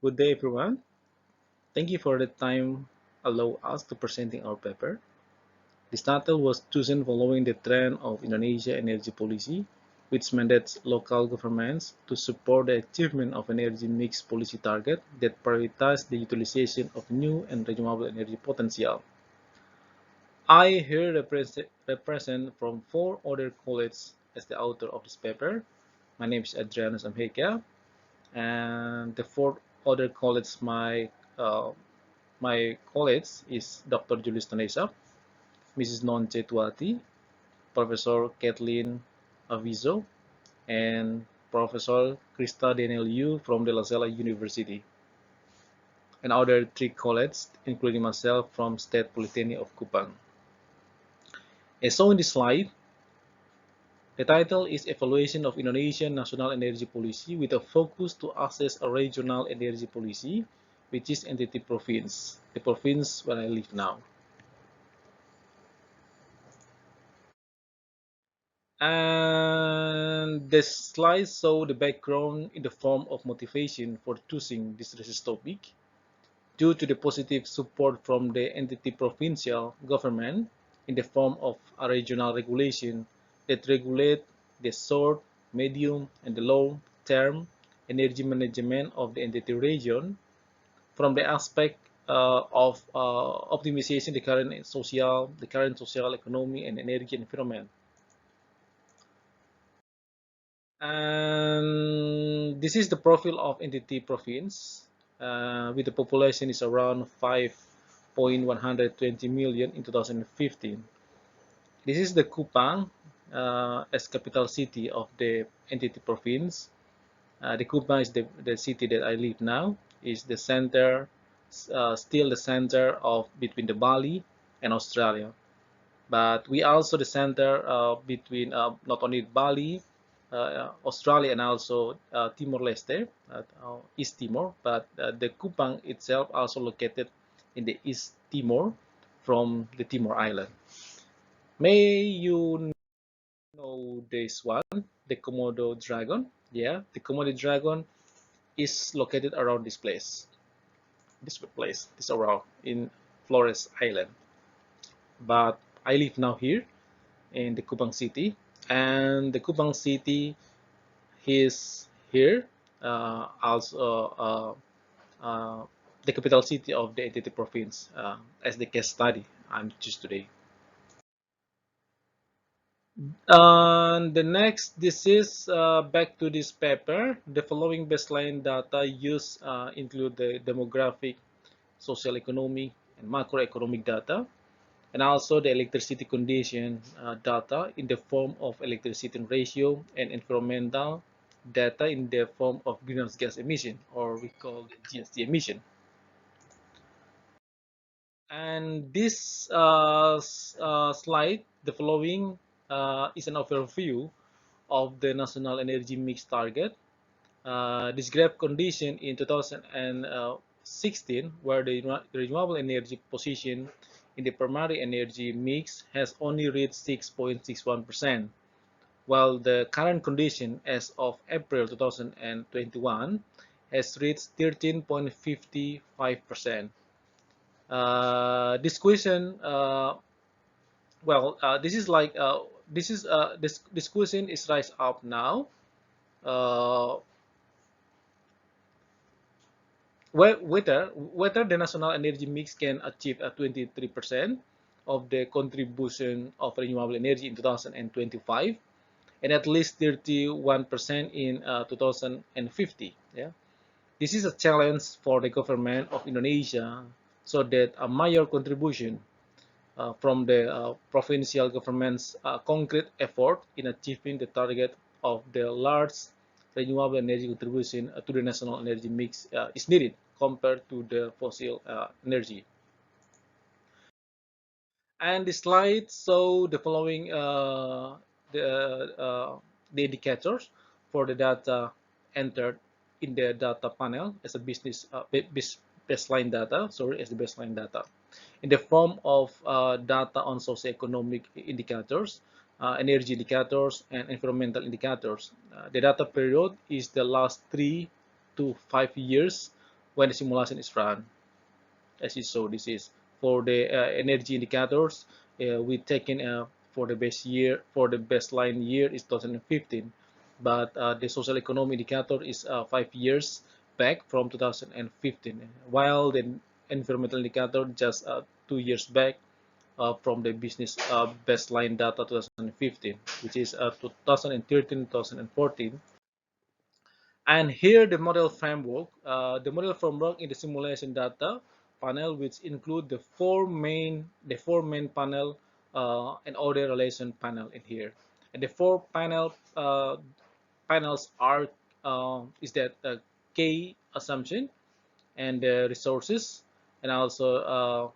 Good day, everyone. Thank you for the time allow us to presenting our paper. This title was chosen following the trend of Indonesia energy policy, which mandates local governments to support the achievement of energy mix policy target that prioritize the utilization of new and renewable energy potential. I here represent from four other colleagues as the author of this paper. My name is Adrianus Amheka, and the four other colleagues my colleagues is Dr. Julius Tanesa, Mrs. Non Chetwati, Professor Kathleen Avizo, and Professor Krista Daniel Yu from De La Salle University, and other three colleagues, including myself from State Polytechnic of Kupang. As shown in this slide, the title is Evaluation of Indonesian National Energy Policy with a focus to assess a regional energy policy, which is entity province, the province where I live now. And the slides show the background in the form of motivation for choosing this research topic. Due to the positive support from the entity provincial government in the form of a regional regulation that regulate the short, medium, and the long-term energy management of the entity region from the aspect of optimization the current social, economy, and energy environment. And this is the profile of entity province with the population is around 5.120 million in 2015. This is the Kupang as capital city of the entity province. The Kupang is the city that I live now, is the center, still the center of between the Bali and Australia. But we also the center between not only Bali, Australia, and also Timor-Leste, East Timor. But the Kupang itself also located in the East Timor from the Timor Island. May you know this one, the Komodo dragon? Yeah, the Komodo dragon is located around this around in Flores Island. But I live now here in the Kupang city, and the Kupang city is here also the capital city of the entity province as the case study I'm choose today. And the next, this is back to this paper. The following baseline data used include the demographic, social economic, and macroeconomic data, and also the electricity condition data in the form of electricity ratio and environmental data in the form of greenhouse gas emission, or we call the GHG emission. And this slide, the following is an overview of the national energy mix target. This graph condition in 2016, where the renewable energy position in the primary energy mix has only reached 6.61%, while the current condition as of April 2021 has reached 13.55%. This question, this is like this question is rise up now. Uh, whether the national energy mix can achieve a 23% of the contribution of renewable energy in 2025 and at least 31% in 2050. Yeah, this is a challenge for the government of Indonesia, so that a major contribution from the provincial government's concrete effort in achieving the target of the large renewable energy contribution to the national energy mix is needed compared to the fossil energy. And the slide show the following the, uh, the indicators for the data entered in the data panel as a baseline data, sorry, as the baseline data in the form of data on socioeconomic indicators, energy indicators, and environmental indicators. The data period is the last 3 to 5 years when the simulation is run. As you saw, this is for the energy indicators. We taken for the best year, for the baseline year is 2015, but the social economy indicator is 5 years back from 2015, while the environmental indicator just 2 years back from the business baseline data 2015, which is 2013, 2014. And here the model framework in the simulation data panel, which include the four main panel and order relation panel in here. And the four panels are is that K assumption and the resources, and also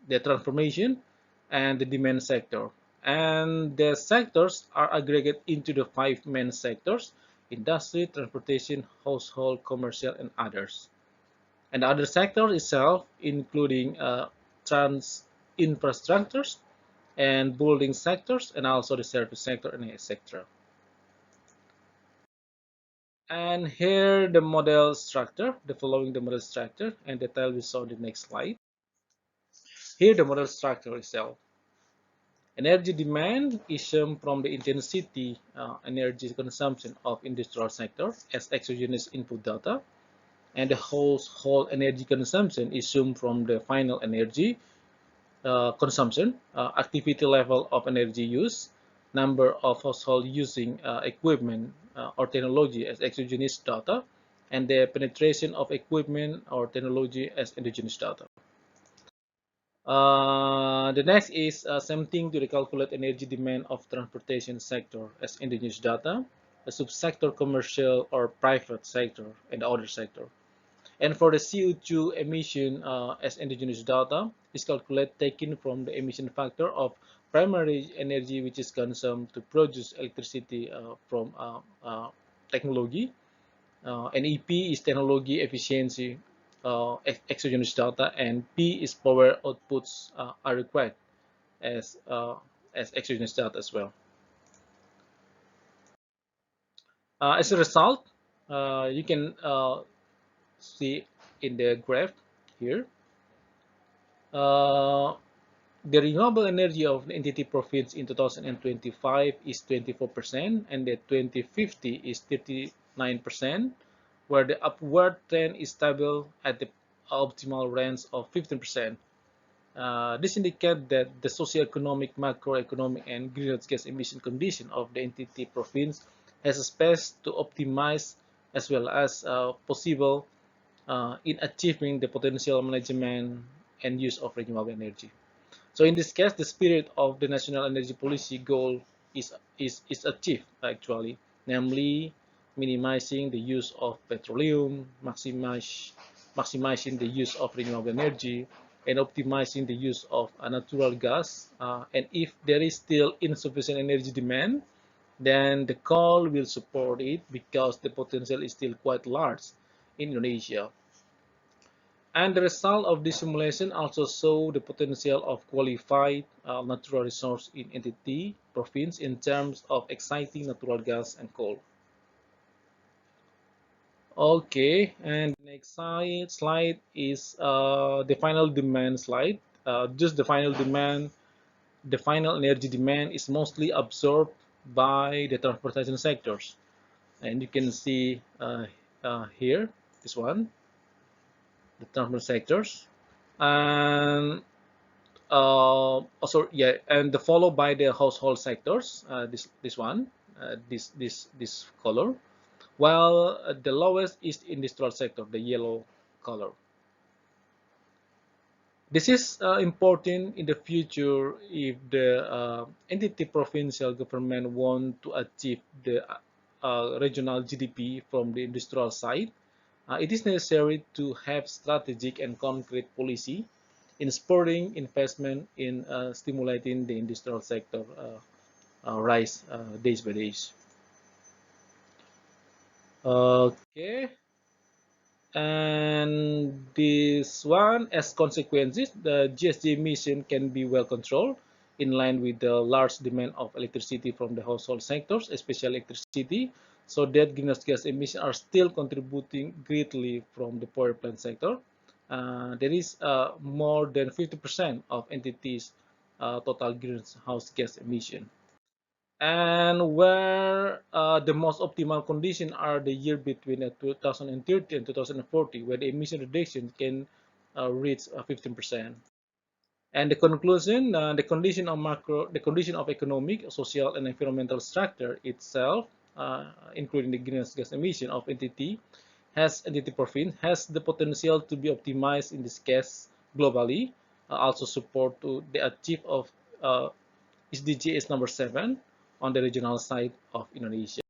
the transformation and the demand sector. And the sectors are aggregated into the five main sectors: industry, transportation, household, commercial, and others. And the other sector itself, including trans infrastructures and building sectors, and also the service sector and etc. And here the model structure, the following the model structure, and detail we saw in the next slide. Here the model structure itself. Energy demand is shown from the intensity energy consumption of industrial sector as exogenous input data, and the whole energy consumption is shown from the final energy consumption, activity level of energy use, number of household using equipment or technology as exogenous data, and the penetration of equipment or technology as endogenous data. The next is same thing to calculate energy demand of transportation sector as endogenous data, the subsector commercial or private sector, and the other sector. And for the CO2 emission as endogenous data is calculated taken from the emission factor of primary energy which is consumed to produce electricity from technology. And EP is technology efficiency exogenous data, and P is power outputs are required as exogenous data as well. As a result, you can see in the graph here, the renewable energy of the entity province in 2025 is 24%, and the 2050 is 39%, where the upward trend is stable at the optimal range of 15%. This indicates that the socioeconomic, macroeconomic, and greenhouse gas emission condition of the entity province has a space to optimize as well as possible in achieving the potential management and use of renewable energy. So in this case, the spirit of the national energy policy goal is achieved actually, namely minimizing the use of petroleum, maximizing the use of renewable energy, and optimizing the use of natural gas. And if there is still insufficient energy demand, then the call will support it because the potential is still quite large in Indonesia. And the result of this simulation also show the potential of qualified natural resource in entity province in terms of exciting natural gas and coal. Okay, and the next slide is the final demand slide. Just the final energy demand is mostly absorbed by the transportation sectors. And you can see here, this one, the transport sectors. And also, yeah, and followed by the household sectors. This one, this color, while the lowest is industrial sector, the yellow color. This is important in the future if the entity provincial government want to achieve the regional GDP from the industrial side. It is necessary to have strategic and concrete policy in spurring investment in stimulating the industrial sector rise days by days. Okay, and this one, as consequences, the GSG emission can be well controlled in line with the large demand of electricity from the household sectors, especially electricity so that greenhouse gas emissions are still contributing greatly from the power plant sector. There is more than 50% of entities' total greenhouse gas emission. And where the most optimal conditions are the year between 2030 and 2040, where the emission reduction can reach 15%. And the conclusion, the condition of economic, social, and environmental structure itself, including the greenhouse gas emission of entity, entity profit, has the potential to be optimized in this case globally, also support to the achieve of SDGs number 7 on the regional side of Indonesia.